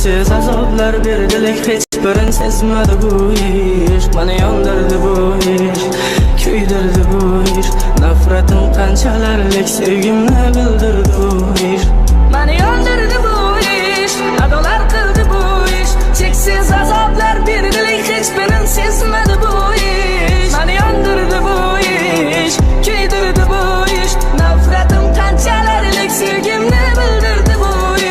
Cheksiz azoblar berdilik, hech birin sezmadi bu ish. Meni yondirdi bu ish, kuydirdi bu ish. Nafratim qanchalarlik sevgimni bildirdi bu ish. Meni yondirdi bu ish, adolar qildi bu ish. Cheksiz azoblar berdilik, hech birin sezmadi bu ish. Meni yondirdi bu ish, kuydirdi bu ish. Nafratim qanchalarlik sevgimni bildirdi bu ish.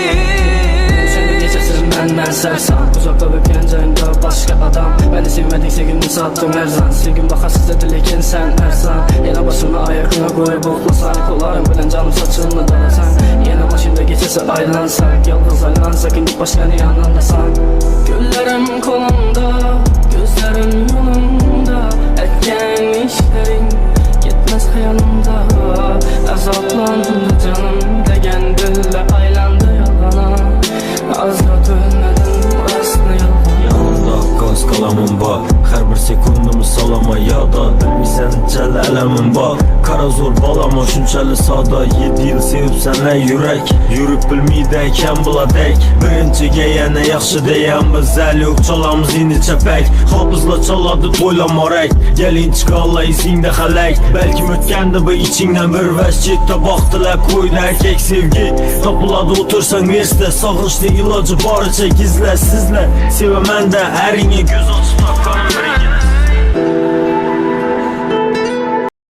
Seni geçesin benden sersan, uzakta öpken canımda başka adam. Beni sevmedin, sevgimni sattım her zaman. Sevgim bakasız edilekin sen ersan. Yine başımı ayakına koyup oklasan, kollarım bilen canım saçımı dalasan. Yine başımda geçese aylansak, yalnız aylansak, indik başkanı yanındasan. Güllerim kolumda, gözlerim yolumda. Etken işlerin gitmez hayanımda. Azaplandı canım degen dille aylandı yalana. Azrat ölmedin burasını yalana. Yanımda gaz kalamım var, her bir sekundumu salama yada. Bilmisen neçəli ələmin var, kara zor balama şunçəli sada. 7 yıl sevib sənə yürək, yürüb bilmiydən buladək. Birinci geyənə yaxşı deyən biz əl yox çalamız indi çəpək. Xabızla çaladı toylamarək, gəlin çıxalla izində xələk. Bəlkə mütkəndi bu içindən bir vəşkitdə baxdılar koydu erkek sevgi. Tapıladı otursan versə, sağınçlı ilacı barıca gizlə sizlə. Sevə mən də ərinə göz açıb tapqanım bir ikinə.